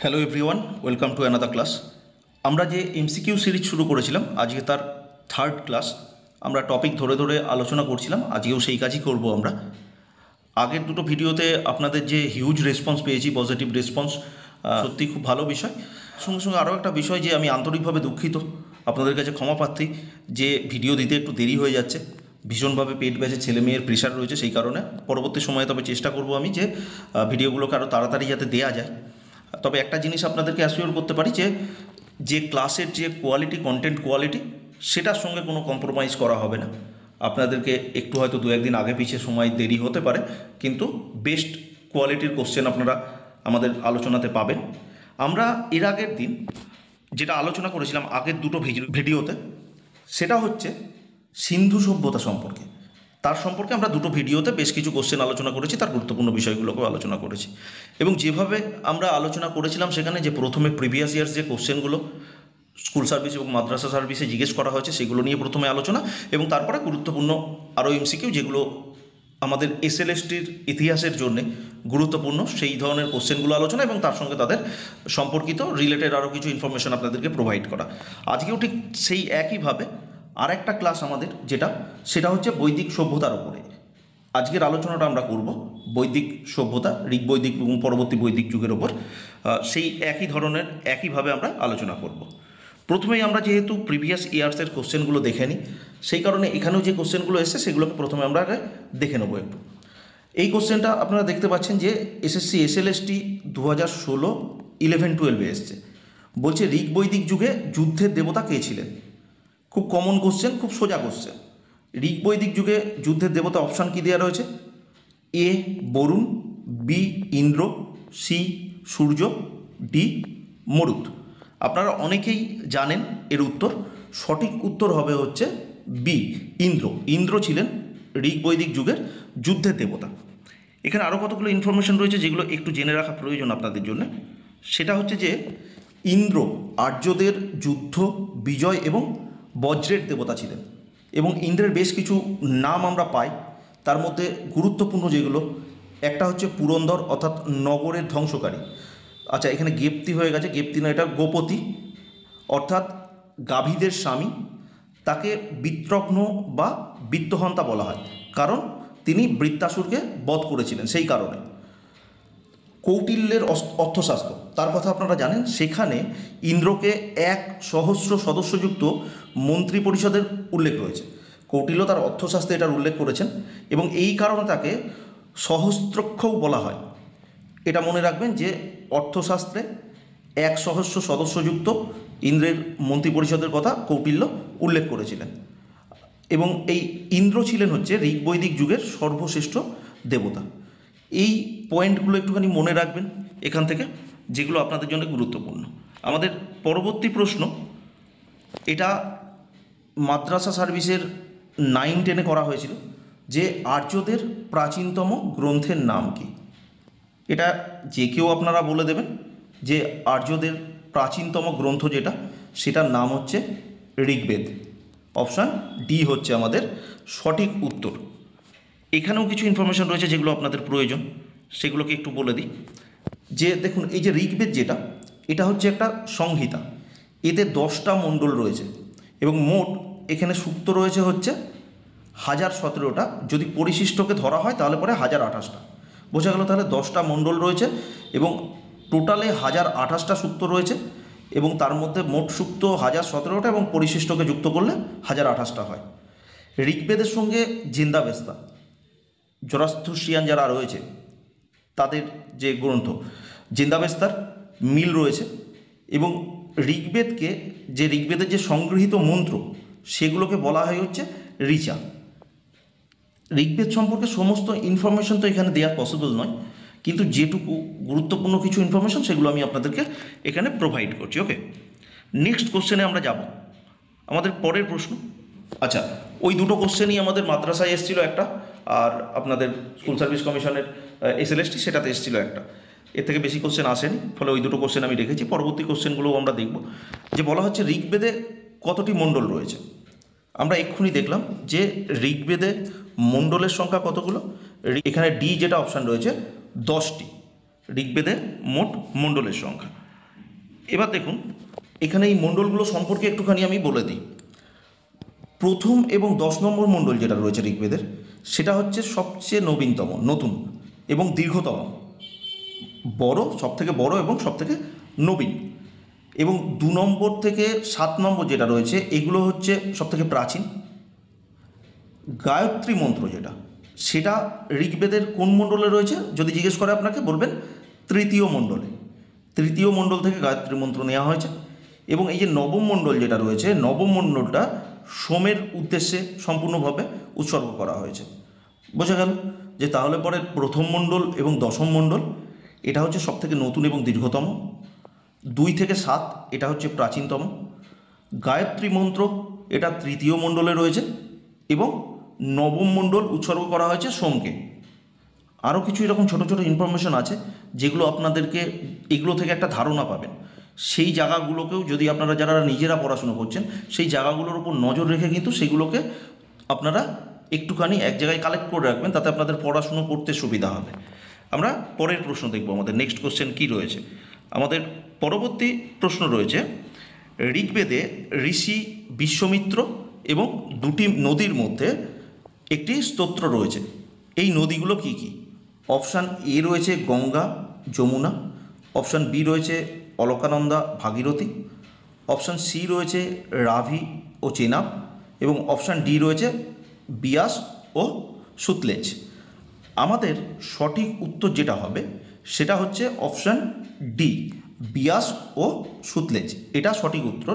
Hello everyone, welcome to another class. আমরা যে MCQ series শুরু করেছিলাম, আজকে তার থার্ড ক্লাস। আমরা টপিক ধরে ধরে আলোচনা করছিলাম, আজকেও সেই কাজই করব আমরা। আগের দুটো ভিডিওতে আপনাদের যে হিউজ রেসপন্স পেয়েছি, পজিটিভ রেসপন্স, সত্যি খুব ভালো বিষয়। সঙ্গে সঙ্গে আরও একটা বিষয় যে আমি আন্তরিকভাবে দুঃখিত, আপনাদের কাছে ক্ষমা প্রার্থী যে ভিডিও দিতে একটু দেরি হয়ে যাচ্ছে। ভীষণভাবে পেট ব্যাচে ছেলে মেয়ের প্রেশার রয়েছে, সেই কারণে পরবর্তী সময়ে তবে চেষ্টা করব আমি যে ভিডিওগুলোকে আরও তাড়াতাড়ি যাতে দেওয়া যায়। তবে একটা জিনিস আপনাদেরকে অ্যাসিওর করতে পারি যে ক্লাসের যে কোয়ালিটি, কন্টেন্ট কোয়ালিটি, সেটার সঙ্গে কোনো কম্প্রোমাইজ করা হবে না। আপনাদেরকে একটু হয়তো দু একদিন আগে পিছিয়ে সময় দেরি হতে পারে, কিন্তু বেস্ট কোয়ালিটির কোশ্চেন আপনারা আমাদের আলোচনাতে পাবেন। আমরা এর আগের দিন যেটা আলোচনা করেছিলাম আগের দুটো ভিডিওতে, সেটা হচ্ছে সিন্ধু সভ্যতা সম্পর্কে। তার সম্পর্কে আমরা দুটো ভিডিওতে বেশ কিছু কোশ্চেন আলোচনা করেছি, তার গুরুত্বপূর্ণ বিষয়গুলোকেও আলোচনা করেছি। এবং যেভাবে আমরা আলোচনা করেছিলাম সেখানে যে প্রথমে প্রিভিয়াস ইয়ার্স যে কোশ্চেনগুলো স্কুল সার্ভিস এবং মাদ্রাসা সার্ভিসে জিজ্ঞেস করা হয়েছে সেগুলো নিয়ে প্রথমে আলোচনা, এবং তারপরে গুরুত্বপূর্ণ আরও এমসিকিউ যেগুলো আমাদের এসএলএসটির ইতিহাসের জন্য গুরুত্বপূর্ণ সেই ধরনের কোশ্চেনগুলো আলোচনা, এবং তার সঙ্গে তাদের সম্পর্কিত রিলেটেড আরও কিছু ইনফরমেশন আপনাদেরকে প্রোভাইড করা। আজকেও ঠিক সেই একইভাবে আর একটা ক্লাস আমাদের সেটা হচ্ছে বৈদিক সভ্যতার উপরে। আজকের আলোচনাটা আমরা করব বৈদিক সভ্যতা, ঋগ বৈদিক এবং পরবর্তী বৈদিক যুগের ওপর। সেই একই ধরনের একইভাবে আমরা আলোচনা করব। প্রথমেই আমরা যেহেতু প্রিভিয়াস ইয়ার্সের কোশ্চেনগুলো দেখে নিই, সেই কারণে এখানেও যে কোশ্চেনগুলো এসেছে সেগুলোকে প্রথমে আমরা আগে দেখে নেবো একটু। এই কোশ্চেনটা আপনারা দেখতে পাচ্ছেন যে এসএসসি এসএলএসটি 2016 11-12 এসছে। বলছে ঋগ বৈদিক যুগে যুদ্ধের দেবতা কে ছিলেন। খুব কমন কোশ্চেন, খুব সোজা কোশ্চেন। ঋগ বৈদিক যুগে যুদ্ধের দেবতা অপশান কী দেওয়া রয়েছে? এ বরুণ, বি ইন্দ্র, সি সূর্য, ডি মরুত। আপনারা অনেকেই জানেন এর উত্তর। সঠিক উত্তর হবে হচ্ছে বি ইন্দ্র। ইন্দ্র ছিলেন ঋগ বৈদিক যুগের যুদ্ধের দেবতা। এখানে আরও কতগুলো ইনফরমেশন রয়েছে যেগুলো একটু জেনে রাখা প্রয়োজন আপনাদের জন্য। সেটা হচ্ছে যে ইন্দ্র আর্যদের যুদ্ধ, বিজয় এবং বজ্রের দেবতা ছিলেন, এবং ইন্দ্রের বেশ কিছু নাম আমরা পাই। তার মধ্যে গুরুত্বপূর্ণ যেগুলো, একটা হচ্ছে পুরন্দর অর্থাৎ নগরের ধ্বংসকারী। আচ্ছা, এখানে গেপ্তি হয়ে গেছে, গেপ্তি না, এটা গোপতি অর্থাৎ গাভীদের স্বামী। তাকে বিত্রঘ্ন বা বিত্তহন্তা বলা হয়, কারণ তিনি বৃত্তাসুরকে বধ করেছিলেন সেই কারণে। কৌটিল্যের অর্থশাস্ত্র, তার কথা আপনারা জানেন। সেখানে ইন্দ্রকে 1,000 সদস্যযুক্ত মন্ত্রী পরিষদের উল্লেখ রয়েছে। কৌটিল্য তার অর্থশাস্ত্রে এটার উল্লেখ করেছেন, এবং এই কারণে তাকে সহস্রক্ষও বলা হয়। এটা মনে রাখবেন যে অর্থশাস্ত্রে 1,000 সদস্যযুক্ত ইন্দ্রের মন্ত্রী পরিষদের কথা কৌটিল্য উল্লেখ করেছিলেন। এবং এই ইন্দ্র ছিলেন হচ্ছে ঋগ বৈদিক যুগের সর্বশ্রেষ্ঠ দেবতা। এই পয়েন্টগুলো একটুখানি মনে রাখবেন এখান থেকে, যেগুলো আপনাদের জন্য গুরুত্বপূর্ণ। আমাদের পরবর্তী প্রশ্ন, এটা মাদ্রাসা সার্ভিসের 9-10 করা হয়েছিল, যে আর্যদের প্রাচীনতম গ্রন্থের নাম কি। এটা যে কেউ আপনারা বলে দেবেন যে আর্যদের প্রাচীনতম গ্রন্থ সেটার নাম হচ্ছে ঋগ্বেদ। অপশান ডি হচ্ছে আমাদের সঠিক উত্তর। এখানেও কিছু ইনফরমেশন রয়েছে যেগুলো আপনাদের প্রয়োজন, সেগুলোকে একটু বলে দিই। যে দেখুন, এই যে ঋগ্বেদ এটা হচ্ছে একটা সংহিতা। এতে 10টা মণ্ডল রয়েছে, এবং মোট এখানে সূক্ত রয়েছে হচ্ছে 1017টা। যদি পরিশিষ্টকে ধরা হয় তাহলে পরে 1028টা। বোঝা গেল, তাহলে 10টা মণ্ডল রয়েছে এবং টোটালে 1028টা সূক্ত রয়েছে, এবং তার মধ্যে মোট সূক্ত 1017টা এবং পরিশিষ্টকে যুক্ত করলে 1028টা হয়। ঋগ্বেদের সঙ্গে জিন্দাবেস্তা, জরাস্ট্রুশিয়ান যারা রয়েছে তাদের যে গ্রন্থ জিন্দাবেস্তার মিল রয়েছে, এবং ঋগ্বেদকে যে ঋগ্বেদের যে সংগৃহীত মন্ত্র সেগুলোকে বলা হয় হচ্ছে ঋচা। ঋগ্বেদ সম্পর্কে সমস্ত ইনফরমেশন তো এখানে দেওয়া পসিবল নয়, কিন্তু যেটুকু গুরুত্বপূর্ণ কিছু ইনফরমেশন সেগুলো আমি আপনাদেরকে এখানে প্রোভাইড করছি। ওকে, নেক্সট কোশ্চেনে আমরা যাব। আমাদের পরের প্রশ্ন, আচ্ছা ওই দুটো কোশ্চেনই আমাদের মাদ্রাসায় এসেছিলো একটা, আর আপনাদের স্কুল সার্ভিস কমিশনের এসএলএসটি সেটাতে এসেছিলো একটা। এর থেকে বেশি কোশ্চেন আসেনি, ফলে ওই দুটো কোশ্চেন আমি রেখেছি। পরবর্তী কোশ্চেনগুলোও আমরা দেখব। যে বলা হচ্ছে ঋগ্বেদে কতটি মণ্ডল রয়েছে। আমরা এক্ষুনি দেখলাম যে ঋগ্বেদে মণ্ডলের সংখ্যা কতগুলো। এখানে ডি যেটা অপশান রয়েছে 10টি ঋগ্বেদে মোট মণ্ডলের সংখ্যা। এবার দেখুন এখানে এই মণ্ডলগুলো সম্পর্কে একটুখানি আমি বলে দিই। প্রথম এবং 10 নম্বর মণ্ডল যেটা রয়েছে ঋগ্বেদের, সেটা হচ্ছে সবচেয়ে নবীনতম, নতুন এবং দীর্ঘতম, বড়, সবথেকে বড় এবং সবথেকে নবীন। এবং 2 নম্বর থেকে 7 নম্বর যেটা রয়েছে এগুলো হচ্ছে সবথেকে প্রাচীন। গায়ত্রী মন্ত্র যেটা, সেটা ঋগ্বেদের কোন মণ্ডলে রয়েছে যদি জিজ্ঞেস করে আপনাকে, বলবেন তৃতীয় মণ্ডলে। তৃতীয় মণ্ডল থেকে গায়ত্রী মন্ত্র নেওয়া হয়েছে। এবং এই যে নবম মণ্ডল যেটা রয়েছে, নবম মণ্ডলটা সোমের উদ্দেশ্যে সম্পূর্ণভাবে উৎসর্গ করা হয়েছে। বোঝা গেল যে তাহলে পরে প্রথম মণ্ডল এবং দশম মণ্ডল এটা হচ্ছে সবথেকে নতুন এবং দীর্ঘতম। 2 থেকে 7 এটা হচ্ছে প্রাচীনতম। গায়ত্রী মন্ত্র এটা তৃতীয় মণ্ডলে রয়েছে এবং নবম মণ্ডল উৎসর্গ করা হয়েছে সোমকে। আরও কিছু এরকম ছোটো ছোটো ইনফরমেশন আছে যেগুলো আপনাদেরকে এগুলো থেকে একটা ধারণা পাবেন। সেই জায়গাগুলোকেও যদি আপনারা যারা নিজেরা পড়াশুনো করছেন সেই জায়গাগুলোর উপর নজর রেখে কিন্তু সেগুলোকে আপনারা একটুখানি এক জায়গায় কালেক্ট করে রাখবেন, তাতে আপনাদের পড়াশুনো করতে সুবিধা হবে। আমরা পরের প্রশ্ন দেখব। আমাদের নেক্সট কোশ্চেন কী রয়েছে? আমাদের পরবর্তী প্রশ্ন রয়েছে, ঋগ্বেদে ঋষি বিশ্বামিত্র এবং 2টি নদীর মধ্যে একটি স্তোত্র রয়েছে। এই নদীগুলো কি কি? অপশান এ রয়েছে গঙ্গা, যমুনা। অপশান বি রয়েছে অলকানন্দা, ভাগীরথী। অপশান সি রয়েছে রাভি ও চেনাব। এবং অপশান ডি রয়েছে বিয়াস ও সুতলেজ। আমাদের সঠিক উত্তর যেটা হবে সেটা হচ্ছে অপশান ডি, বিয়াস ও সুতলেজ। এটা সঠিক উত্তর।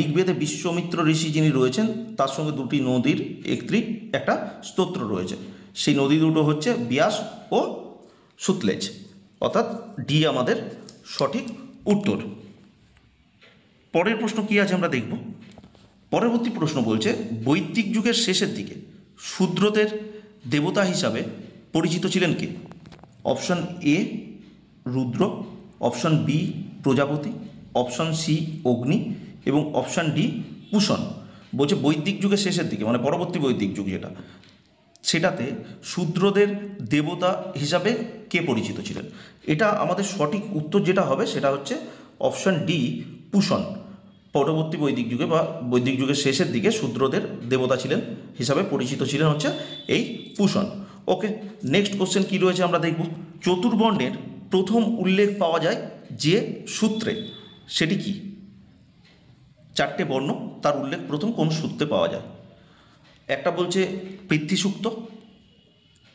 ঋগ্বেদে বিশ্বামিত্র ঋষি যিনি রয়েছেন তার সঙ্গে 2টি নদীর একটা স্তোত্র রয়েছে। সেই নদী দুটো হচ্ছে বিয়াস ও সুতলেজ, অর্থাৎ ডি আমাদের সঠিক উত্তর। পরের প্রশ্ন কী আছে আমরা দেখব। পরবর্তী প্রশ্ন বলছে, বৈদিক যুগের শেষের দিকে শূদ্রদের দেবতা হিসাবে পরিচিত ছিলেন কে? Option A Rudra, option B Prajapati, option C Agni এবং অপশান ডি পুষণ। বলছে বৈদিক যুগের শেষের দিকে মানে পরবর্তী বৈদিক যুগ যেটা, সেটাতে শূদ্রদের দেবতা হিসাবে কে পরিচিত ছিলেন? এটা আমাদের সঠিক উত্তর যেটা হবে সেটা হচ্ছে অপশান ডি পুষণ। পরবর্তী বৈদিক যুগে বা বৈদিক যুগের শেষের দিকে শূদ্রদের দেবতা ছিলেন হিসাবে পরিচিত ছিলেন হচ্ছে এই পুষণ। ওকে, নেক্সট কোশ্চেন কী রয়েছে আমরা দেখব। চতুর্বর্ণের প্রথম উল্লেখ পাওয়া যায় যে সূত্রে, সেটি কি? 4টে বর্ণ, তার উল্লেখ প্রথম কোন সূত্রে পাওয়া যায়? একটা বলছে পৃথ্বী সূক্ত,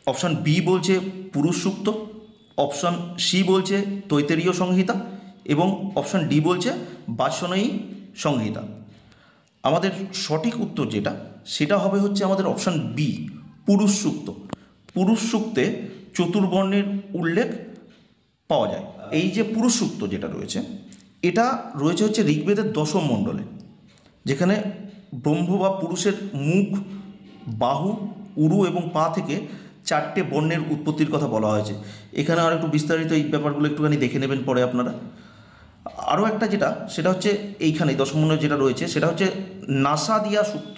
অপশান বি বলছে পুরুষ সূক্ত, অপশান সি বলছে তৈতেরীয় সংহিতা এবং অপশান ডি বলছে বাৎসনেয়ী সংহিতা। আমাদের সঠিক উত্তর যেটা সেটা হবে হচ্ছে আমাদের অপশান বি, পুরুষ সূক্ত। পুরুষ সূক্তে চতুর্বর্ণের উল্লেখ পাওয়া যায়। এই যে পুরুষ সূক্ত যেটা রয়েছে এটা রয়েছে হচ্ছে ঋগ্বেদের 10ম মণ্ডলে, যেখানে ব্রহ্ম বা পুরুষের মুখ, বাহু, উরু এবং পা থেকে 4টে বর্ণের উৎপত্তির কথা বলা হয়েছে। এখানে আর একটু বিস্তারিত এই ব্যাপারগুলো একটুখানি দেখে নেবেন পরে আপনারা। আরও একটা যেটা সেটা হচ্ছে এইখানে 10ম মণ্ডলে যেটা রয়েছে সেটা হচ্ছে নাসাদিয়া সূক্ত,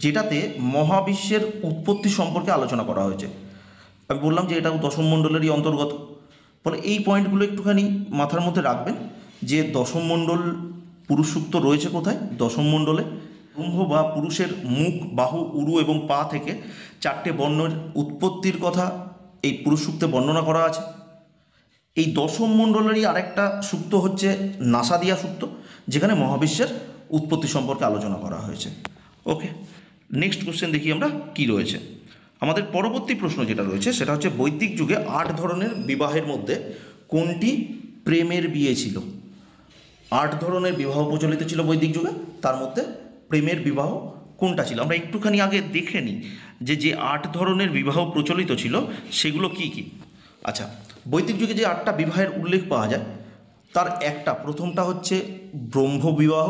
যেটাতে মহাবিশ্বের উৎপত্তি সম্পর্কে আলোচনা করা হয়েছে। আমি বললাম যে এটাও 10ম মণ্ডলেরই অন্তর্গত। ফলে এই পয়েন্টগুলো একটুখানি মাথার মধ্যে রাখবেন যে 10ম মণ্ডল পুরুষ সূক্ত রয়েছে কোথায়? 10ম মণ্ডলে। ব্রহ্ম বা পুরুষের মুখ, বাহু, উরু এবং পা থেকে 4টে বর্ণের উৎপত্তির কথা এই পুরুষ সূক্তে বর্ণনা করা আছে। এই 10ম মণ্ডলেরই আরেকটা সূক্ত হচ্ছে নাসাদিয়া সূক্ত, যেখানে মহাবিশ্বের উৎপত্তি সম্পর্কে আলোচনা করা হয়েছে। ওকে, নেক্সট কোশ্চেন দেখি আমরা কি রয়েছে। আমাদের পরবর্তী প্রশ্ন যেটা রয়েছে সেটা হচ্ছে বৈদিক যুগে 8 ধরনের বিবাহের মধ্যে কোনটি প্রেমের বিয়ে ছিল? 8 ধরনের বিবাহ প্রচলিত ছিল বৈদিক যুগে, তার মধ্যে প্রেমের বিবাহ কোনটা ছিল? আমরা একটুখানি আগে দেখে নিই যে 8 ধরনের বিবাহ প্রচলিত ছিল সেগুলো কি কি। আচ্ছা, বৈদিক যুগে যে 8টা বিবাহের উল্লেখ পাওয়া যায় তার প্রথমটা হচ্ছে ব্রহ্ম বিবাহ,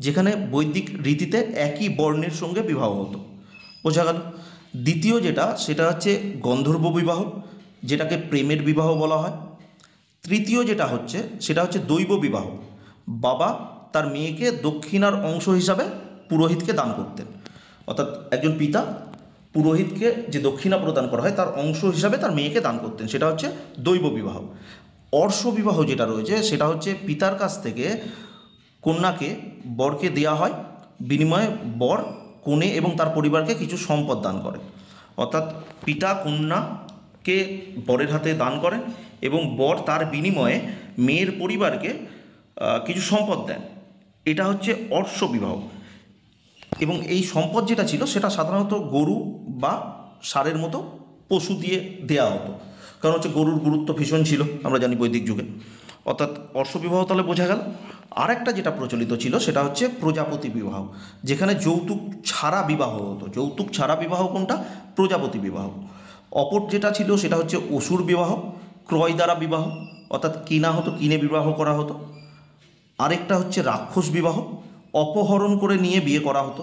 যেখানে বৈদিক রীতিতে একই বর্ণের সঙ্গে বিবাহ হতো। বোঝা গেল। দ্বিতীয় যেটা সেটা হচ্ছে গন্ধর্ব বিবাহ, যেটাকে প্রেমের বিবাহ বলা হয়। তৃতীয় যেটা হচ্ছে সেটা হচ্ছে দৈব বিবাহ, বাবা তার মেয়েকে দক্ষিণার অংশ হিসাবে পুরোহিতকে দান করতেন, অর্থাৎ একজন পিতা পুরোহিতকে যে দক্ষিণা প্রদান করা হয় তার অংশ হিসাবে তার মেয়েকে দান করতেন, সেটা হচ্ছে দৈব বিবাহ। অর্শ বিবাহ যেটা রয়েছে সেটা হচ্ছে পিতার কাছ থেকে কন্যাকে বরকে দেয়া হয়, বিনিময়ে বর কনে এবং তার পরিবারকে কিছু সম্পদ দান করে। অর্থাৎ পিতা কন্যাকে বরের হাতে দান করেন এবং বর তার বিনিময়ে মেয়ের পরিবারকে কিছু সম্পদ দেন। এটা হচ্ছে অর্শ বিবাহ। এবং এই সম্পদ যেটা ছিল সেটা সাধারণত গরু বা ষাঁড়ের মতো পশু দিয়ে দেয়া হতো, কারণ হচ্ছে গরুর গুরুত্ব ভীষণ ছিল আমরা জানি বৈদিক যুগে। অর্থাৎ অর্শ বিবাহ তাহলে বোঝা গেল। আরেকটা যেটা প্রচলিত ছিল সেটা হচ্ছে প্রজাপতি বিবাহ, যেখানে যৌতুক ছাড়া বিবাহ হতো। যৌতুক ছাড়া বিবাহ কোনটা? প্রজাপতি বিবাহ। অপর যেটা ছিল সেটা হচ্ছে অসুর বিবাহ, ক্রয় দ্বারা বিবাহ, অর্থাৎ কিনা হতো, কিনে বিবাহ করা হতো। আরেকটা হচ্ছে রাক্ষস বিবাহ, অপহরণ করে নিয়ে বিয়ে করা হতো।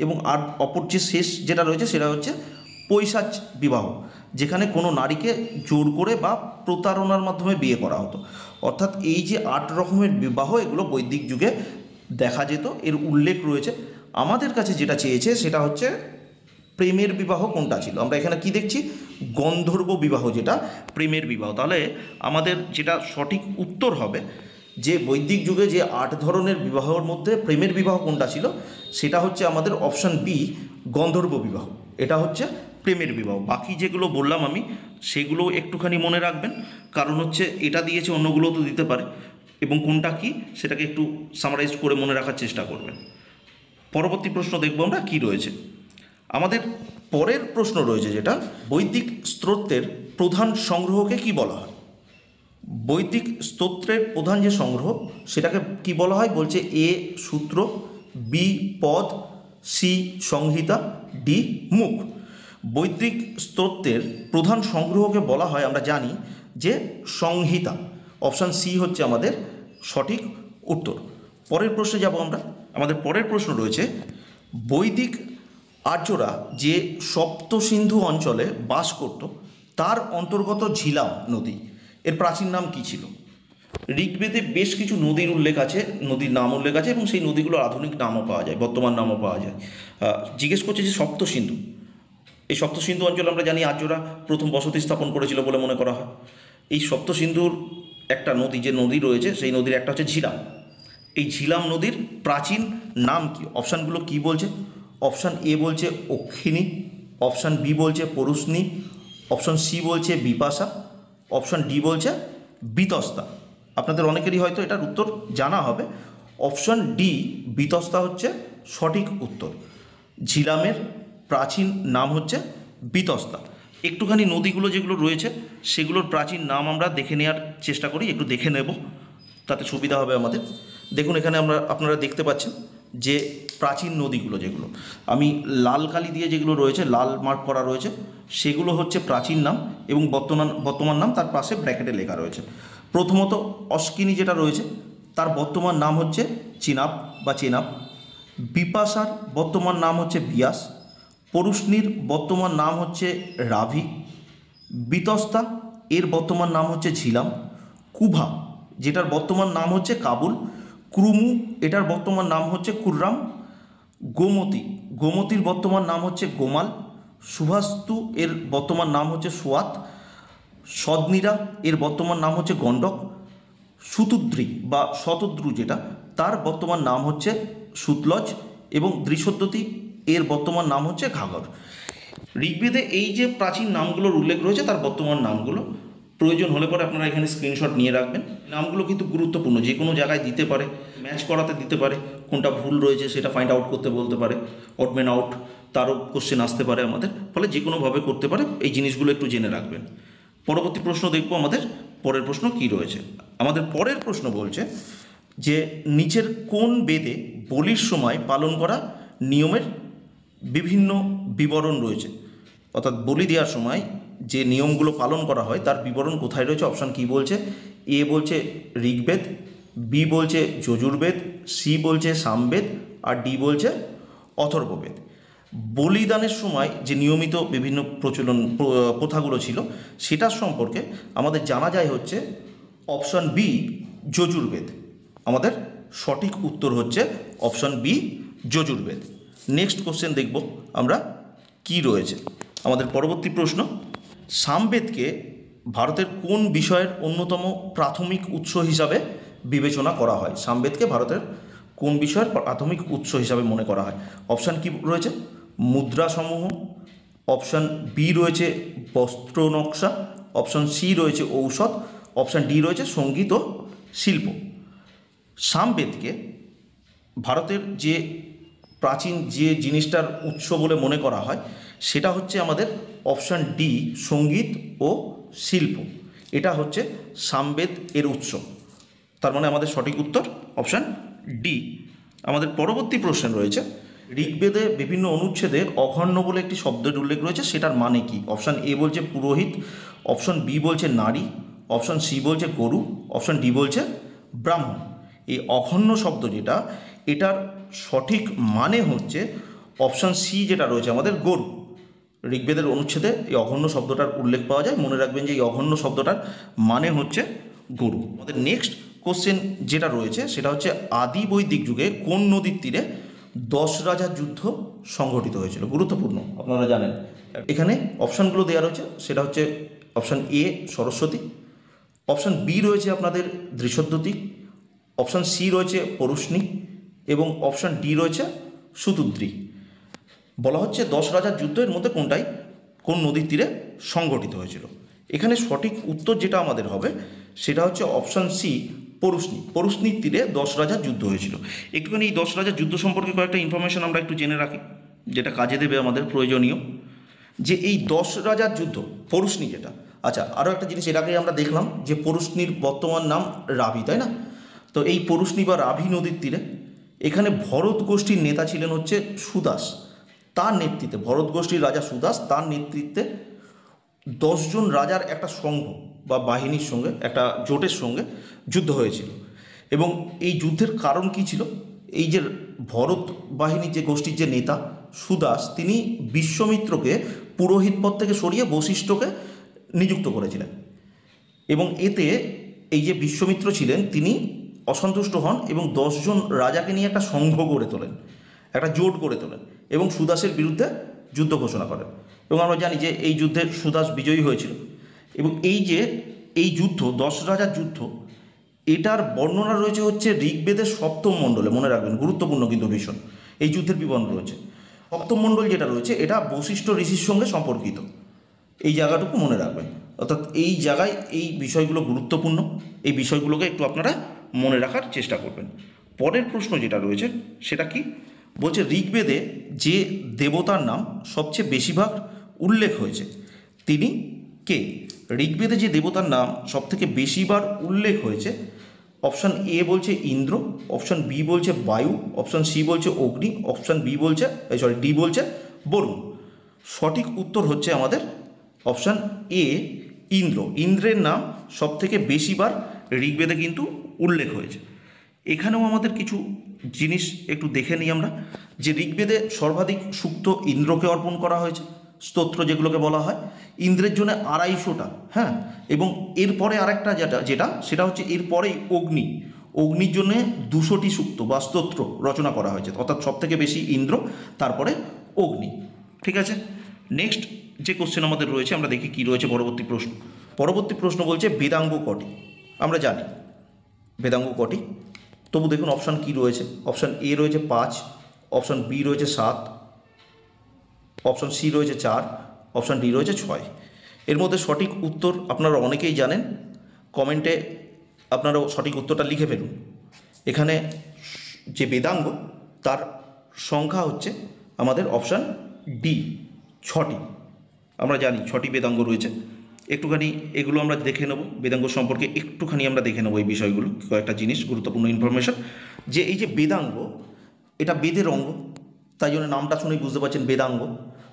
এবং আর অপর যে শেষ যেটা রয়েছে সেটা হচ্ছে পৈশাচ বিবাহ, যেখানে কোনো নারীকে জোর করে বা প্রতারণার মাধ্যমে বিয়ে করা হতো। অর্থাৎ এই যে 8 রকমের বিবাহ, এগুলো বৈদিক যুগে দেখা যেত, এর উল্লেখ রয়েছে। আমাদের কাছে যেটা চেয়েছে সেটা হচ্ছে প্রেমের বিবাহ কোনটা ছিল। আমরা এখানে কি দেখছি? গন্ধর্ব বিবাহ, যেটা প্রেমের বিবাহ। তাহলে আমাদের যেটা সঠিক উত্তর হবে যে বৈদিক যুগে যে 8 ধরনের বিবাহের মধ্যে প্রেমের বিবাহ কোনটা ছিল, সেটা হচ্ছে আমাদের অপশান বি, গন্ধর্ব বিবাহ। এটা হচ্ছে প্রেমের বিবাহ। বাকি যেগুলো বললাম আমি সেগুলো একটুখানি মনে রাখবেন, কারণ হচ্ছে এটা দিয়েছে, অন্যগুলো তো দিতে পারে, এবং কোনটা কি সেটাকে একটু সামারাইজ করে মনে রাখার চেষ্টা করবেন। পরবর্তী প্রশ্ন দেখব আমরা কি রয়েছে। আমাদের পরের প্রশ্ন রয়েছে যেটা, বৈদিক স্তোত্রের প্রধান সংগ্রহকে কি বলা হয়? বৈদিক স্তোত্রের প্রধান যে সংগ্রহ সেটাকে কি বলা হয়? বলছে এ সূত্র, বি পদ, সি সংহিতা, ডি মুখ। বৈদিক স্তোত্রের প্রধান সংগ্রহকে বলা হয়, আমরা জানি, যে সংহিতা। অপশান সি হচ্ছে আমাদের সঠিক উত্তর। পরের প্রশ্নে যাব আমরা। আমাদের পরের প্রশ্ন রয়েছে, বৈদিক আর্যরা যে সপ্তসিন্ধু অঞ্চলে বাস করত তার অন্তর্গত ঝিলাম নদী, এর প্রাচীন নাম কী ছিল? ঋগ্বেদে বেশ কিছু নদীর উল্লেখ আছে, নদীর নাম উল্লেখ আছে, এবং সেই নদীগুলোর আধুনিক নামও পাওয়া যায়, বর্তমান নামও পাওয়া যায়। জিজ্ঞেস করছে যে সপ্তসিন্ধু, এই সপ্তসিন্ধু অঞ্চল আমরা জানি আর্যরা প্রথম বসতি স্থাপন করেছিল বলে মনে করা হয়। এই সপ্তসিন্ধুর একটা নদী, যে নদী রয়েছে সেই নদীর একটা হচ্ছে ঝিলাম। এই ঝিলাম নদীর প্রাচীন নাম কি? অপশানগুলো কি বলছে? অপশান এ বলছে অক্ষিণী, অপশান বি বলছে পরুষ্ণী, অপশান সি বলছে বিপাশা, অপশান ডি বলছে বিতস্তা। আপনাদের অনেকেরই হয়তো এটার উত্তর জানা হবে। অপশান ডি বিতস্তা হচ্ছে সঠিক উত্তর। ঝিলামের প্রাচীন নাম হচ্ছে বিতস্তা। একটুখানি নদীগুলো যেগুলো রয়েছে সেগুলোর প্রাচীন নাম আমরা দেখে নেওয়ার চেষ্টা করি, একটু দেখে নেব, তাতে সুবিধা হবে আমাদের। দেখুন এখানে আপনারা দেখতে পাচ্ছেন যে প্রাচীন নদীগুলো, যেগুলো আমি লাল কালি দিয়ে যেগুলো রয়েছে, লাল মার্ক করা রয়েছে, সেগুলো হচ্ছে প্রাচীন নাম, এবং বর্তমান নাম তার পাশে ব্র্যাকেটে লেখা রয়েছে। প্রথমত অস্কিনী যেটা রয়েছে তার বর্তমান নাম হচ্ছে চিনাব বা চেনাব। বিপাশার বর্তমান নাম হচ্ছে বিয়াস। পরুষ্ণীর বর্তমান নাম হচ্ছে রাভি। বিতস্তা এর বর্তমান নাম হচ্ছে ঝিলাম। কুভা যেটার বর্তমান নাম হচ্ছে কাবুল। ক্রুমু এটার বর্তমান নাম হচ্ছে কুররাম। গোমতীর বর্তমান নাম হচ্ছে গোমাল। সুভাস্তু এর বর্তমান নাম হচ্ছে সোয়াত। সদনীরা এর বর্তমান নাম হচ্ছে গণ্ডক। সুতুদ্রি বা শতদ্রু যেটা, তার বর্তমান নাম হচ্ছে সুতলজ। এবং দৃশদ্যতি এর বর্তমান নাম হচ্ছে ঘাঘর। ঋগ্বেদে এই যে প্রাচীন নামগুলোর উল্লেখ রয়েছে তার বর্তমান নামগুলো প্রয়োজন হলে পরে আপনারা এখানে স্ক্রিনশট নিয়ে রাখবেন। নামগুলো কিন্তু গুরুত্বপূর্ণ, যে কোনো জায়গায় দিতে পারে, ম্যাচ করাতে দিতে পারে, কোনটা ভুল রয়েছে সেটা ফাইন্ড আউট করতে বলতে পারে, অড ম্যান আউট তারও কোশ্চেন আসতে পারে আমাদের, ফলে যে কোনোভাবে করতে পারে। এই জিনিসগুলো একটু জেনে রাখবেন। পরবর্তী প্রশ্ন দেখব আমাদের পরের প্রশ্ন কি রয়েছে। আমাদের পরের প্রশ্ন বলছে যে নিচের কোন বেদে বলির সময় পালন করা নিয়মের বিভিন্ন বিবরণ রয়েছে? অর্থাৎ বলি দেওয়ার সময় যে নিয়মগুলো পালন করা হয় তার বিবরণ কোথায় রয়েছে? অপশান কি বলছে? এ বলছে ঋগ্বেদ, বি বলছে যজুর্বেদ, সি বলছে সামবেদ, আর ডি বলছে অথর্ববেদ। বলিদানের সময় যে নিয়মিত বিভিন্ন প্রথাগুলো ছিল সেটার সম্পর্কে আমাদের জানা যায় হচ্ছে অপশান বি যজুর্বেদ। আমাদের সঠিক উত্তর হচ্ছে option B Yajurveda. Next question দেখব আমরা কি রয়েছে। আমাদের পরবর্তী প্রশ্ন, সামবেদকে ভারতের কোন বিষয়ের অন্যতম প্রাথমিক উৎস হিসাবে বিবেচনা করা হয়? সামবেদকে ভারতের কোন বিষয়ের প্রাথমিক উৎস হিসাবে মনে করা হয়? অপশান কি রয়েছে? মুদ্রাসমূহ, অপশান বি রয়েছে বস্ত্র নকশা, অপশান সি রয়েছে ঔষধ, অপশান ডি রয়েছে সঙ্গীত ও শিল্প। সামবেদকে ভারতের যে প্রাচীন যে জিনিসটার উৎস বলে মনে করা হয় সেটা হচ্ছে আমাদের অপশান ডি সঙ্গীত ও শিল্প। এটা হচ্ছে সামবেদ এর উৎস। তার মানে আমাদের সঠিক উত্তর অপশান ডি। আমাদের পরবর্তী প্রশ্ন রয়েছে, ঋগ্বেদে বিভিন্ন অনুচ্ছেদে অঘর্ণ বলে একটি শব্দের উল্লেখ রয়েছে, সেটার মানে কি? অপশান এ বলছে পুরোহিত, অপশান বি বলছে নারী, অপশান সি বলছে গরু, অপশান ডি বলছে ব্রাহ্মণ। এই অঘর্ণ শব্দ যেটা, এটার সঠিক মানে হচ্ছে অপশান সি যেটা রয়েছে আমাদের গরু। ঋগ্বেদের অনুচ্ছেদে এই অঘর্ণ শব্দটার উল্লেখ পাওয়া যায়। মনে রাখবেন যে এই অঘর্ণ শব্দটার মানে হচ্ছে গরু। আমাদের নেক্সট কোশ্চেন যেটা রয়েছে সেটা হচ্ছে আদি বৈদিক যুগে কোন নদীর তীরে 10 রাজার যুদ্ধ সংঘটিত হয়েছিল? গুরুত্বপূর্ণ, আপনারা জানেন। এখানে অপশানগুলো দেওয়া রয়েছে, সেটা হচ্ছে option A Saraswati, option B রয়েছে আপনাদের দৃশদ্যুতি, অপশান সি রয়েছে পরুষ্ণী এবং অপশান ডি রয়েছে সুতুদ্রী। বলা হচ্ছে 10 রাজার যুদ্ধের মধ্যে কোন নদীর তীরে সংঘটিত হয়েছিল? এখানে সঠিক উত্তর যেটা আমাদের হবে সেটা হচ্ছে অপশান সি পরুষ্ণী। পরুষ্ণীর তীরে 10 রাজার যুদ্ধ হয়েছিল। একটুখানি এই 10 রাজার যুদ্ধ সম্পর্কে কয়েকটা ইনফরমেশন আমরা একটু জেনে রাখি, যেটা কাজে দেবে আমাদের, প্রয়োজনীয়। যে এই 10 রাজার যুদ্ধ পরুষ্ণী যেটা, আচ্ছা আরও একটা জিনিস এর আগে আমরা দেখলাম যে পরুষ্ণীর বর্তমান নাম রাভি, তাই না? তো এই পরুষ্ণী বা রাভি নদীর তীরে এখানে ভরত গোষ্ঠীর নেতা ছিলেন হচ্ছে সুদাস। তার নেতৃত্বে, ভরত গোষ্ঠীর রাজা সুদাস, তার নেতৃত্বে 10 জন রাজার একটা সংঘ বা বাহিনীর সঙ্গে, একটা জোটের সঙ্গে যুদ্ধ হয়েছিল। এবং এই যুদ্ধের কারণ কি ছিল? এই যে ভরত বাহিনীর যে গোষ্ঠীর যে নেতা সুদাস, তিনি বিশ্বমিত্রকে পুরোহিত পদ থেকে সরিয়ে বশিষ্ঠকে নিযুক্ত করেছিলেন। এবং এতে এই যে বিশ্বমিত্র ছিলেন তিনি অসন্তুষ্ট হন এবং 10 জন রাজাকে নিয়ে একটা সংঘ গড়ে তোলেন, একটা জোট গড়ে তোলেন এবং সুদাসের বিরুদ্ধে যুদ্ধ ঘোষণা করেন। এবং আমরা জানি যে এই যুদ্ধে সুদাস বিজয়ী হয়েছিল। এবং এই যুদ্ধ 10 রাজার যুদ্ধ, এটার বর্ণনা রয়েছে হচ্ছে ঋগ্বেদের 7ম মণ্ডলে। মনে রাখবেন, গুরুত্বপূর্ণ কিন্তু ভীষণ, এই যুদ্ধের বিবরণ রয়েছে। 7ম মণ্ডল যেটা রয়েছে এটা বশিষ্ঠ ঋষির সঙ্গে সম্পর্কিত, এই জায়গাটুকু মনে রাখবেন। অর্থাৎ এই জায়গায় এই বিষয়গুলো গুরুত্বপূর্ণ, এই বিষয়গুলোকে একটু আপনারা মনে রাখার চেষ্টা করবেন। পরের প্রশ্ন যেটা রয়েছে সেটা কি বলছে, ঋগ্বেদে যে দেবতার নাম সবচেয়ে বেশিরভাগ উল্লেখ হয়েছে তিনি কে? ঋগ্বেদে যে দেবতার নাম সবথেকে বেশিবার উল্লেখ হয়েছে, অপশান এ বলছে ইন্দ্র, অপশান বি বলছে বায়ু, অপশান সি বলছে অগ্নি, অপশান ডি বলছে বরুণ। সঠিক উত্তর হচ্ছে আমাদের অপশান এ ইন্দ্র। ইন্দ্রের নাম সবথেকে বেশিবার ঋগ্বেদে কিন্তু উল্লেখ হয়েছে। এখানেও আমাদের কিছু জিনিস একটু দেখে নিই আমরা, যে ঋগ্বেদে সর্বাধিক সূক্ত ইন্দ্রকে অর্পণ করা হয়েছে, স্তোত্র যেগুলোকে বলা হয়, ইন্দ্রের জন্য 250টা। হ্যাঁ, এবং এরপরে আরেকটা সেটা হচ্ছে এরপরেই অগ্নির জন্যে 200টি সূক্ত বা স্তোত্র রচনা করা হয়েছে। অর্থাৎ সব থেকে বেশি ইন্দ্র, তারপরে অগ্নি। ঠিক আছে, নেক্সট যে কোশ্চেন আমাদের রয়েছে আমরা দেখি কি রয়েছে পরবর্তী প্রশ্ন বলছে বেদাঙ্গ কটি? আমরা জানি বেদাঙ্গ কটি, তবু দেখুন অপশান কি রয়েছে। অপশান এ রয়েছে 5, অপশান বি রয়েছে 7, অপশান সি রয়েছে 4, অপশান ডি রয়েছে 6। এর মধ্যে সঠিক উত্তর আপনারা অনেকেই জানেন, কমেন্টে আপনারাও সঠিক উত্তরটা লিখে ফেলুন। এখানে যে বেদাঙ্গ তার সংখ্যা হচ্ছে আমাদের অপশান ডি 6টি। আমরা জানি 6টি বেদাঙ্গ রয়েছে। একটুখানি এগুলো আমরা দেখে নেব, বেদাঙ্গ সম্পর্কে একটুখানি আমরা দেখে নেব এই বিষয়গুলো, কয়েকটা জিনিস গুরুত্বপূর্ণ ইনফরমেশন। যে এই যে বেদাঙ্গ, এটা বেদের অঙ্গ, তাই জন্য নামটা শুনেই বুঝতে পারছেন বেদাঙ্গ।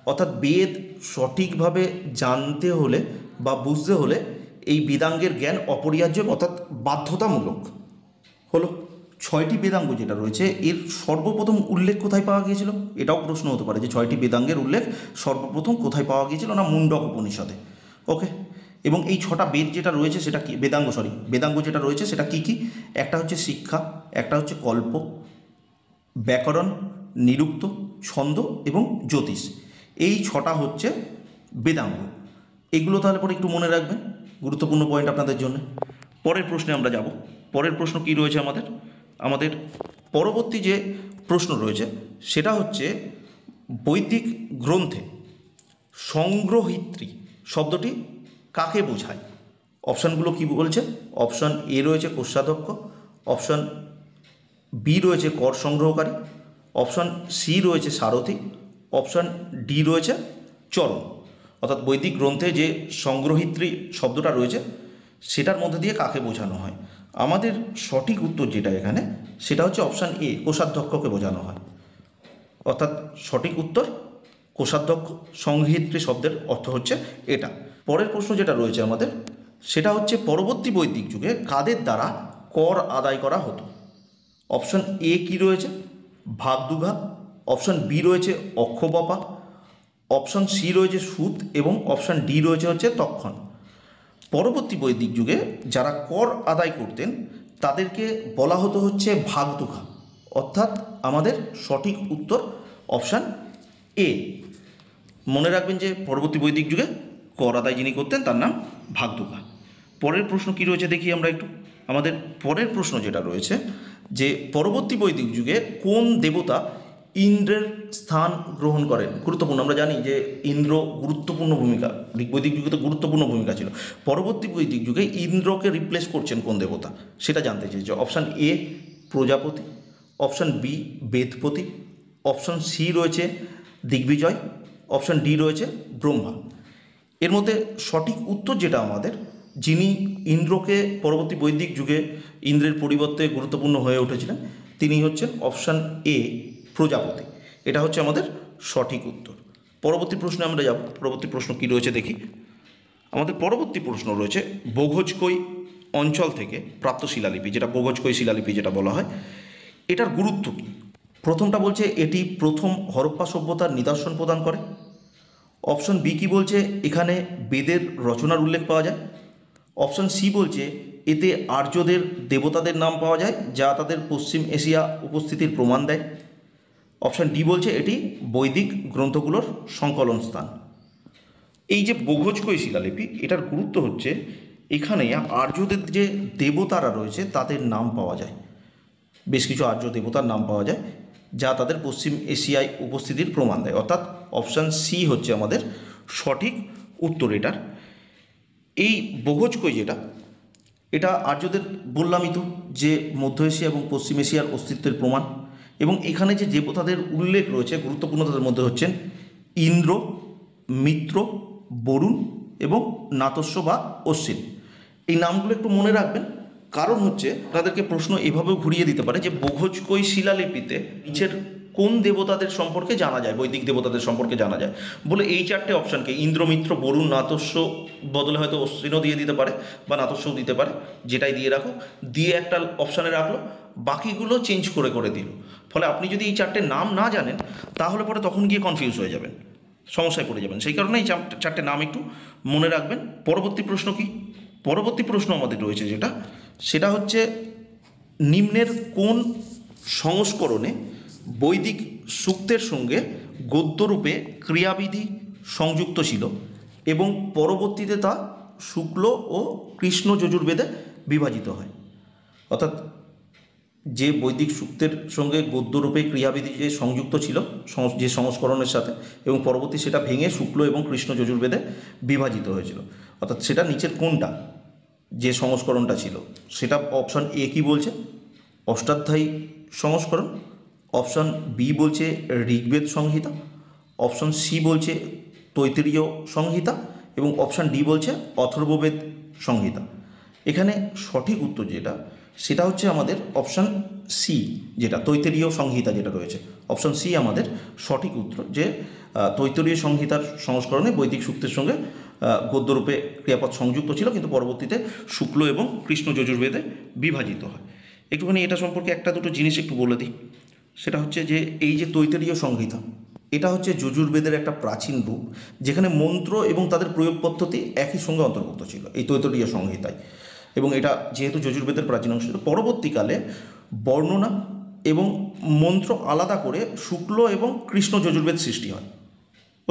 অর্থাৎ বেদ সঠিকভাবে জানতে হলে বা বুঝতে হলে এই বেদাঙ্গের জ্ঞান অপরিহার্য, অর্থাৎ বাধ্যতামূলক। হলো 6টি বেদাঙ্গ যেটা রয়েছে, এর সর্বপ্রথম উল্লেখ কোথায় পাওয়া গিয়েছিল? এটাও প্রশ্ন হতে পারে যে 6টি বেদাঙ্গের উল্লেখ সর্বপ্রথম কোথায় পাওয়া গিয়েছিল? না, মুন্ডক উপনিষদে। ওকে, এবং এই 6টা বেদ যেটা রয়েছে সেটা কি বেদাঙ্গ যেটা রয়েছে সেটা কি কি? একটা হচ্ছে শিক্ষা, একটা হচ্ছে কল্প, ব্যাকরণ, নিরুক্ত, ছন্দ এবং জ্যোতিষ। এই 6টা হচ্ছে বেদাঙ্গ। এগুলো তাহলে পরে একটু মনে রাখবেন। গুরুত্বপূর্ণ পয়েন্ট আপনাদের জন্য। পরের প্রশ্নে আমরা যাব। পরের প্রশ্ন কি রয়েছে আমাদের? আমাদের পরবর্তী যে প্রশ্ন রয়েছে সেটা হচ্ছে বৈদিক গ্রন্থে সংগ্রহিত্রী শব্দটি কাকে বোঝায়? অপশানগুলো কি বলছে? অপশান এ রয়েছে কোষাধ্যক্ষ, অপশান বি রয়েছে কর সংগ্রহকারী, অপশান সি রয়েছে সারথি, অপশান ডি রয়েছে চরণ। অর্থাৎ বৈদিক গ্রন্থে যে সংগ্রহিত্রী শব্দটা রয়েছে সেটার মধ্যে দিয়ে কাকে বোঝানো হয়? আমাদের সঠিক উত্তর যেটা এখানে সেটা হচ্ছে অপশান এ, কোষাধ্যক্ষকে বোঝানো হয়। অর্থাৎ সঠিক উত্তর কোষাধ্যক্ষ। সংগ্রহিত্রী শব্দের অর্থ হচ্ছে এটা। পরের প্রশ্ন যেটা রয়েছে আমাদের সেটা হচ্ছে পরবর্তী বৈদিক যুগে কাদের দ্বারা কর আদায় করা হতো? অপশান এ কি রয়েছে? ভাগদুঘা, অপশান বি রয়েছে অক্ষবপা, অপশান সি রয়েছে সুত এবং অপশান ডি রয়েছে হচ্ছে তক্ষণ। পরবর্তী বৈদিক যুগে যারা কর আদায় করতেন তাদেরকে বলা হতো হচ্ছে ভাগদুঘা। অর্থাৎ আমাদের সঠিক উত্তর অপশান এ। মনে রাখবেন যে পরবর্তী বৈদিক যুগে কর আদায় যিনি করতেন তার নাম ভাগদুঘা। পরের প্রশ্ন কি রয়েছে দেখি আমরা একটু। আমাদের পরের প্রশ্ন যেটা রয়েছে যে পরবর্তী বৈদিক যুগে কোন দেবতা ইন্দ্রের স্থান গ্রহণ করেন? গুরুত্বপূর্ণ। আমরা জানি যে ইন্দ্র গুরুত্বপূর্ণ ভূমিকা, বৈদিক যুগে তো গুরুত্বপূর্ণ ভূমিকা ছিল। পরবর্তী বৈদিক যুগে ইন্দ্রকে রিপ্লেস করছেন কোন দেবতা সেটা জানতে চেয়েছে। অপশান এ প্রজাপতি, অপশান বি বেদপতি, অপশান সি রয়েছে দিগ্বিজয়, অপশান ডি রয়েছে ব্রহ্মা। এর মধ্যে সঠিক উত্তর যেটা আমাদের, যিনি ইন্দ্রকে পরবর্তী বৈদিক যুগে ইন্দ্রের পরিবর্তে গুরুত্বপূর্ণ হয়ে উঠেছিলেন তিনি হচ্ছেন অপশান এ প্রজাপতি। এটা হচ্ছে আমাদের সঠিক উত্তর। পরবর্তী প্রশ্নে আমরা যাব। পরবর্তী প্রশ্ন কি রয়েছে দেখি। আমাদের পরবর্তী প্রশ্ন রয়েছে বোঘজকই অঞ্চল থেকে প্রাপ্ত শিলালিপি, যেটা বোঘজকই শিলালিপি যেটা বলা হয়, এটার গুরুত্ব কী? প্রথমটা বলছে এটি প্রথম হরপ্পা সভ্যতার নিদর্শন প্রদান করে। অপশন বি কি বলছে এখানে বেদের রচনার উল্লেখ পাওয়া যায়। অপশন সি বলছে এতে আর্যদের দেবতাদের নাম পাওয়া যায় যা তাদের পশ্চিম এশিয়া উপস্থিতির প্রমাণ দেয়। অপশন ডি বলছে এটি বৈদিক গ্রন্থগুলোর সংকলন স্থান। এই যে বোঘজকই শিলালিপি এটার গুরুত্ব হচ্ছে এখানে আর্যদের যে দেবতারা রয়েছে তাদের নাম পাওয়া যায়, বেশ কিছু আর্য দেবতার নাম পাওয়া যায় যা তাদের পশ্চিম এশিয়ায় উপস্থিতির প্রমাণ দেয়। অর্থাৎ অপশান সি হচ্ছে আমাদের সঠিক উত্তর এটার। এই বোঘজকই যেটা, এটা আর্যদের বললামই তো যে মধ্য এশিয়া এবং পশ্চিম এশিয়ার অস্তিত্বের প্রমাণ। এবং এখানে যে দেবতাদের উল্লেখ রয়েছে গুরুত্বপূর্ণ তাদের মধ্যে হচ্ছেন ইন্দ্র, মিত্র, বরুণ এবং নাতস্য বা অশ্বিন। এই নামগুলো একটু মনে রাখবেন, কারণ হচ্ছে তাদেরকে প্রশ্ন এভাবেও ঘুরিয়ে দিতে পারে যে বোঘজকই শিলালিপিতে নিচের কোন দেবতাদের সম্পর্কে জানা যায়, বৈদিক দেবতাদের সম্পর্কে জানা যায় বলে এই চারটে অপশানকে ইন্দ্র, মিত্র, বরুণ, নাতস্য বদলে হয়তো অশ্বিনও দিয়ে দিতে পারে বা নাতস্যও দিতে পারে, যেটাই দিয়ে রাখো, দিয়ে একটা অপশানে রাখলো, বাকিগুলো চেঞ্জ করে করে দিল। ফলে আপনি যদি এই চারটে নাম না জানেন তাহলে পরে তখন গিয়ে কনফিউজ হয়ে যাবেন, সমস্যায় পড়ে যাবেন। সেই কারণে এই চারটে নাম একটু মনে রাখবেন। পরবর্তী প্রশ্ন কি? পরবর্তী প্রশ্ন আমাদের রয়েছে যেটা, সেটা হচ্ছে নিম্নের কোন সংস্করণে বৈদিক সূক্তের সঙ্গে গদ্যরূপে ক্রিয়াবিধি সংযুক্ত ছিল এবং পরবর্তীতে তা শুক্ল ও কৃষ্ণ যজুর্বেদে বিভাজিত হয়? অর্থাৎ যে বৈদিক সূক্তের সঙ্গে গদ্যরূপে ক্রিয়াবিধি যে সংযুক্ত ছিল যে সংস্করণের সাথে, এবং পরবর্তী সেটা ভেঙে শুক্ল এবং কৃষ্ণ যজুর্বেদে বিভাজিত হয়েছিল, অর্থাৎ সেটা নিচের কোনটা যে সংস্করণটা ছিল সেটা? অপশান এ কি বলছে অষ্টাধ্যায়ী সংস্করণ, অপশান বি বলছে ঋগ্বেদ সংহিতা, অপশান সি বলছে তৈত্তিরীয় সংহিতা এবং অপশান ডি বলছে অথর্ববেদ সংহিতা। এখানে সঠিক উত্তর যেটা সেটা হচ্ছে আমাদের অপশান সি, যেটা তৈত্তিরীয় সংহিতা যেটা রয়েছে, অপশান সি আমাদের সঠিক উত্তর, যে তৈত্তিরীয় সংহিতার সংস্করণে বৈদিক সূক্তের সঙ্গে গদ্যরূপে ক্রিয়াপদ সংযুক্ত ছিল কিন্তু পরবর্তীতে শুক্ল এবং কৃষ্ণ যজুর্বেদে বিভাজিত হয়। একটুখানি এটা সম্পর্কে একটা দুটো জিনিস একটু বলে দিই। সেটা হচ্ছে যে এই যে তৈত্তিরীয় সংহিতা এটা হচ্ছে যজুর্বেদের একটা প্রাচীন রূপ, যেখানে মন্ত্র এবং তাদের প্রয়োগ পদ্ধতি একই সঙ্গে অন্তর্ভুক্ত ছিল এই তৈত্তিরীয় সংহিতায়। এবং এটা যেহেতু যজুর্বেদের প্রাচীন অংশ ছিল, পরবর্তীকালে বর্ণনা এবং মন্ত্র আলাদা করে শুক্ল এবং কৃষ্ণ যজুর্বেদ সৃষ্টি হয়।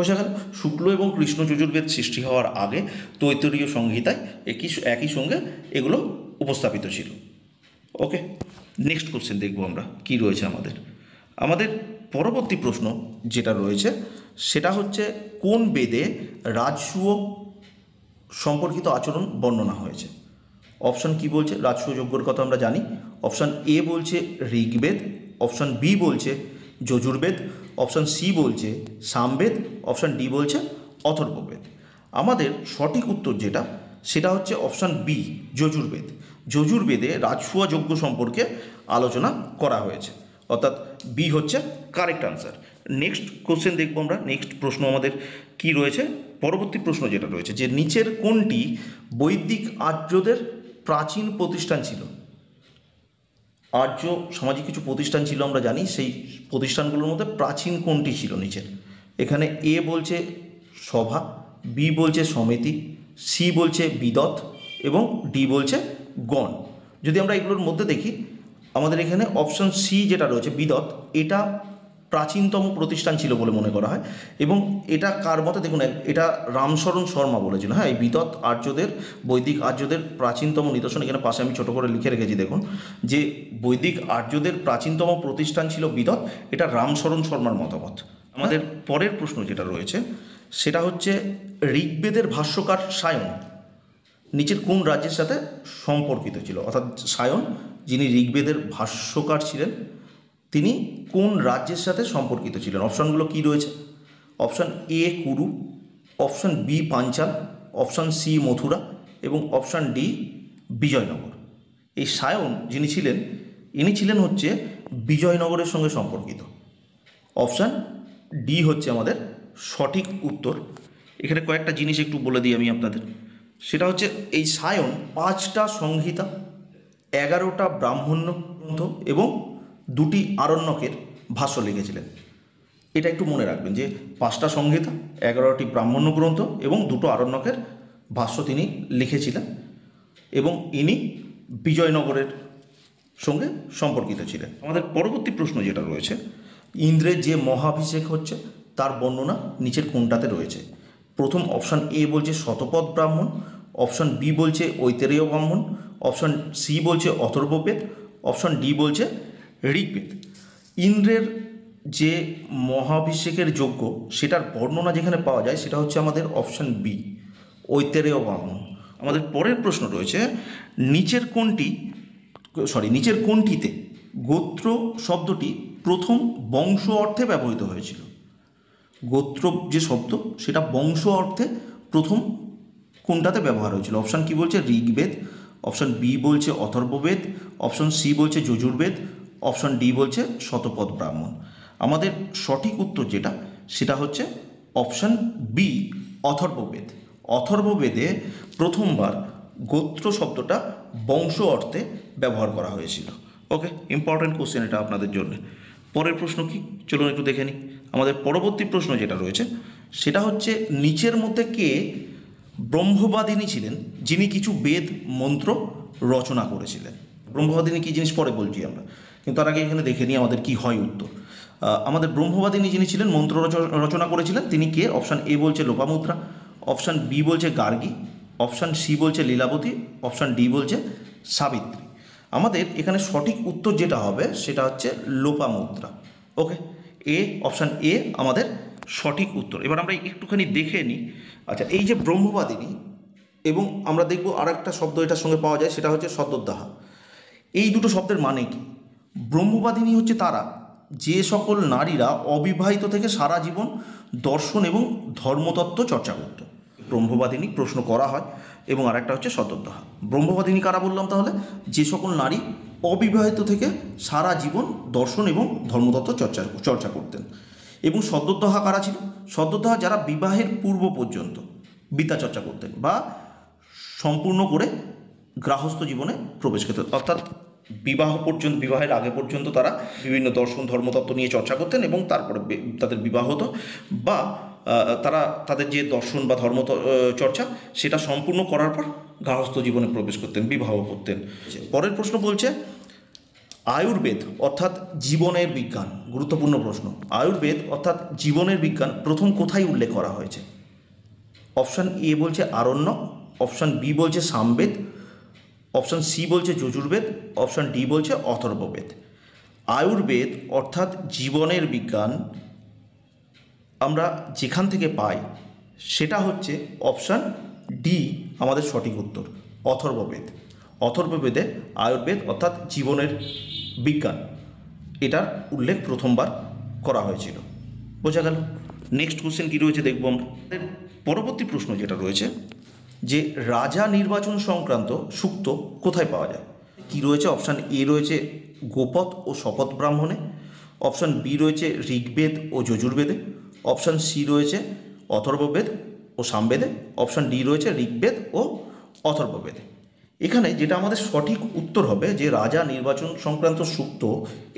বোঝা গেল? শুক্ল এবং কৃষ্ণ যজুর্বেদ সৃষ্টি হওয়ার আগে তৈত্তরীয় সংহিতায় একই সঙ্গে এগুলো উপস্থাপিত ছিল। ওকে, নেক্সট কোশ্চেন দেখবো আমরা কি রয়েছে আমাদের পরবর্তী প্রশ্ন যেটা রয়েছে সেটা হচ্ছে কোন বেদে রাজসূয় সম্পর্কিত আচরণ বর্ণনা হয়েছে? অপশান কি বলছে? রাজসূয় যজ্ঞর কথা আমরা জানি। অপশান এ বলছে ঋগ্বেদ, অপশান বি বলছে যজুর্বেদ, অপশান সি বলছে সামবেদ, অপশান ডি বলছে অথর্ববেদ। আমাদের সঠিক উত্তর যেটা সেটা হচ্ছে অপশান বি যজুর্বেদ। যজুর্বেদে রাজসূয় যজ্ঞ সম্পর্কে আলোচনা করা হয়েছে, অর্থাৎ বি হচ্ছে কারেক্ট আনসার। নেক্সট কোশ্চেন দেখবো আমরা। নেক্সট প্রশ্ন আমাদের কি রয়েছে? পরবর্তী প্রশ্ন যেটা রয়েছে যে নিচের কোনটি বৈদিক আর্যদের প্রাচীন প্রতিষ্ঠান ছিল? আর্য সামাজিক কিছু প্রতিষ্ঠান ছিল আমরা জানি, সেই প্রতিষ্ঠানগুলোর মধ্যে প্রাচীন কোনটি ছিল নিচের? এখানে এ বলছে সভা, বি বলছে সমিতি, সি বলছে বিদত এবং ডি বলছে গণ। যদি আমরা এগুলোর মধ্যে দেখি, আমাদের এখানে অপশন সি যেটা রয়েছে বিদত, এটা প্রাচীনতম প্রতিষ্ঠান ছিল বলে মনে করা হয়। এবং এটা কার মতে দেখুন, এটা রামশরণ শর্মা বলেছিল। হ্যাঁ, এই বিদত আর্যদের, বৈদিক আর্যদের প্রাচীনতম নিদর্শন, এখানে পাশে আমি ছোট করে লিখে রেখেছি দেখুন, যে বৈদিক আর্যদের প্রাচীনতম প্রতিষ্ঠান ছিল বিদত, এটা রামশরণ শর্মার মতামত। আমাদের পরের প্রশ্ন যেটা রয়েছে সেটা হচ্ছে ঋগ্বেদের ভাষ্যকার সায়ন নিচের কোন রাজ্যের সাথে সম্পর্কিত ছিল? অর্থাৎ সায়ন যিনি ঋগ্বেদের ভাষ্যকার ছিলেন তিনি কোন রাজ্যের সাথে সম্পর্কিত ছিলেন? অপশানগুলো কি রয়েছে? Option A Kuru, option B Panchal, option C Mathura এবং অপশান ডি বিজয়নগর। এই সায়ন যিনি ছিলেন ইনি ছিলেন হচ্ছে বিজয়নগরের সঙ্গে সম্পর্কিত। অপশান ডি হচ্ছে আমাদের সঠিক উত্তর। এখানে কয়েকটা জিনিস একটু বলে দিই আমি আপনাদের। সেটা হচ্ছে এই সায়ন 5টা সংহিতা, 11টা ব্রাহ্মণ্য গ্রন্থ এবং 2টি আরণ্যকের ভাষ্য লিখেছিলেন। এটা একটু মনে রাখবেন যে 5টা সংহিতা, 11টি ব্রাহ্মণ্য গ্রন্থ এবং 2টো আরণ্যকের ভাষ্য তিনি লিখেছিলেন এবং ইনি বিজয়নগরের সঙ্গে সম্পর্কিত ছিলেন। আমাদের পরবর্তী প্রশ্ন যেটা রয়েছে, ইন্দ্রের যে মহাভিষেক হচ্ছে তার বর্ণনা নিচের কোনটাতে রয়েছে? প্রথম অপশান এ বলছে শতপথ ব্রাহ্মণ, অপশান বি বলছে ঐতরেয় ব্রাহ্মণ, অপশান সি বলছে অথর্ববেদ, অপশান ডি বলছে ঋগ্বেদ। ইন্দ্রের যে মহাভিষেকের যজ্ঞ সেটার বর্ণনা যেখানে পাওয়া যায় সেটা হচ্ছে আমাদের অপশান বি ঐতরেয় ব্রাহ্মণ। আমাদের পরের প্রশ্ন রয়েছে নিচের কোনটিতে গোত্র শব্দটি প্রথম বংশ অর্থে ব্যবহৃত হয়েছিল? গোত্র যে শব্দ সেটা বংশ অর্থে প্রথম কোনটাতে ব্যবহার হয়েছিল? অপশান কি বলছে ঋগ্বেদ, অপশান বি বলছে অথর্ববেদ, অপশান সি বলছে যজুর্বেদ, অপশান ডি বলছে শতপথ ব্রাহ্মণ। আমাদের সঠিক উত্তর যেটা সেটা হচ্ছে অপশান বি অথর্ববেদ। অথর্ববেদে প্রথমবার গোত্র শব্দটা বংশ অর্থে ব্যবহার করা হয়েছিল। ওকে, ইম্পর্টেন্ট কোশ্চেন এটা আপনাদের জন্য। পরের প্রশ্ন কি চলুন একটু দেখে নিই। আমাদের পরবর্তী প্রশ্ন যেটা রয়েছে সেটা হচ্ছে নিচের মধ্যে কে ব্রহ্মবাদিনী ছিলেন যিনি কিছু বেদ মন্ত্র রচনা করেছিলেন? ব্রহ্মবাদিনী কী জিনিস পরে বলছি আমরা, কিন্তু তার আগে এখানে দেখে নিই আমাদের কি হয় উত্তর। আমাদের ব্রহ্মবাদিনী যিনি ছিলেন মন্ত্র রচনা করেছিলেন তিনি কে? অপশান এ বলছে লোপামুদ্রা, অপশান বি বলছে গার্গী, অপশান সি বলছে লীলাবতী, অপশান ডি বলছে সাবিত্রী। আমাদের এখানে সঠিক উত্তর যেটা হবে সেটা হচ্ছে লোপামুদ্রা। ওকে, অপশান এ আমাদের সঠিক উত্তর। এবার আমরা একটুখানি দেখে নিই। আচ্ছা, এই যে ব্রহ্মবাদিনী এবং আমরা দেখব আর একটা শব্দ এটার সঙ্গে পাওয়া যায় সেটা হচ্ছে সদ্যোদাহা। এই দুটো শব্দের মানে কি? ব্রহ্মবাদিনী হচ্ছে তারা যে সকল নারীরা অবিবাহিত থেকে সারা জীবন দর্শন এবং ধর্মতত্ত্ব চর্চা করত, ব্রহ্মবাদিনী প্রশ্ন করা হয়। এবং আরেকটা হচ্ছে সদ্যোদাহা। ব্রহ্মবাদিনী কারা বললাম তাহলে? যে সকল নারী অবিবাহিত থেকে সারা জীবন দর্শন এবং ধর্মতত্ত্ব চর্চা করতেন। এবং সদ্যোদাহা কারা ছিল? সদ্যোদাহা যারা বিবাহের পূর্ব পর্যন্ত বিদ্যা চর্চা করতেন বা সম্পূর্ণ করে গৃহস্থ জীবনে প্রবেশ করতেন, অর্থাৎ বিবাহের আগে পর্যন্ত তারা বিভিন্ন দর্শন ধর্মতত্ত্ব নিয়ে চর্চা করতেন এবং তারপরে তাদের বিবাহ হতো বা তারা তাদের যে দর্শন বা ধর্ম চর্চা সেটা সম্পূর্ণ করার পর গৃহস্থ জীবনে প্রবেশ করতেন, বিবাহ করতেন। পরের প্রশ্ন বলছে আয়ুর্বেদ অর্থাৎ জীবনের বিজ্ঞান গুরুত্বপূর্ণ প্রশ্ন, আয়ুর্বেদ অর্থাৎ জীবনের বিজ্ঞান প্রথম কোথায় উল্লেখ করা হয়েছে? অপশান এ বলছে আরণ্যক, অপশান বি বলছে সামবেদ, অপশান সি বলছে যজুর্বেদ, অপশান ডি বলছে অথর্ববেদ। আয়ুর্বেদ অর্থাৎ জীবনের বিজ্ঞান আমরা যেখান থেকে পাই সেটা হচ্ছে অপশান ডি আমাদের সঠিক উত্তর, অথর্ববেদ। অথর্ববেদে আয়ুর্বেদ অর্থাৎ জীবনের বিজ্ঞান এটার উল্লেখ প্রথমবার করা হয়েছিল। বোঝা গেল? নেক্সট কোশ্চেন কী রয়েছে দেখব আমরা। পরবর্তী প্রশ্ন যেটা রয়েছে যে রাজা নির্বাচন সংক্রান্ত সূক্ত কোথায় পাওয়া যায়? কি রয়েছে? অপশান এ রয়েছে গোপদ ও শপথ ব্রাহ্মণে, অপশান বি রয়েছে ঋগ্বেদ ও যজুর্বেদে, অপশান সি রয়েছে অথর্ববেদ ও সামবেদে, অপশান ডি রয়েছে ঋগ্বেদ ও অথর্ববেদে। এখানে যেটা আমাদের সঠিক উত্তর হবে যে রাজা নির্বাচন সংক্রান্ত সূক্ত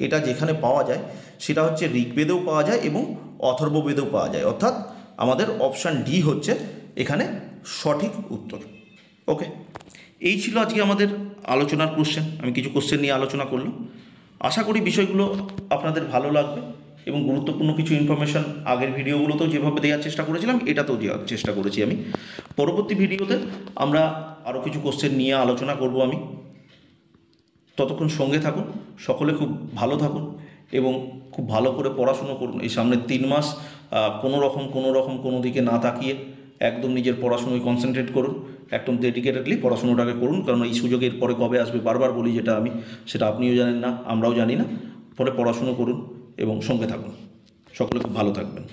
এটা যেখানে পাওয়া যায় সেটা হচ্ছে ঋগ্বেদেও পাওয়া যায় এবং অথর্ববেদেও পাওয়া যায়, অর্থাৎ আমাদের অপশান ডি হচ্ছে এখানে সঠিক উত্তর। ওকে, এই ছিল আজকে আমাদের আলোচনার কোশ্চেন। আমি কিছু কোশ্চেন নিয়ে আলোচনা করলাম। আশা করি বিষয়গুলো আপনাদের ভালো লাগবে এবং গুরুত্বপূর্ণ কিছু ইনফরমেশান আগের ভিডিওগুলোতেও যেভাবে দেওয়ার চেষ্টা করেছিলাম এটাতেও দেওয়ার চেষ্টা করেছি আমি। পরবর্তী ভিডিওতে আমরা আরও কিছু কোশ্চেন নিয়ে আলোচনা করব আমি। ততক্ষণ সঙ্গে থাকুন, সকলে খুব ভালো থাকুন এবং খুব ভালো করে পড়াশুনো করুন। এই সামনের 3 মাস কোনো দিকে না তাকিয়ে একদম নিজের পড়াশুনোয় কনসেন্ট্রেট করুন, একদম ডেডিকেটেডলি পড়াশুনোটাকে করুন, কারণ এই সুযোগের পরে কবে আসবে বারবার বলি যেটা আমি, সেটা আপনিও জানেন না, আমরাও জানি না। পরে পড়াশুনো করুন এবং সঙ্গে থাকুন। সকলে খুব ভালো থাকবেন।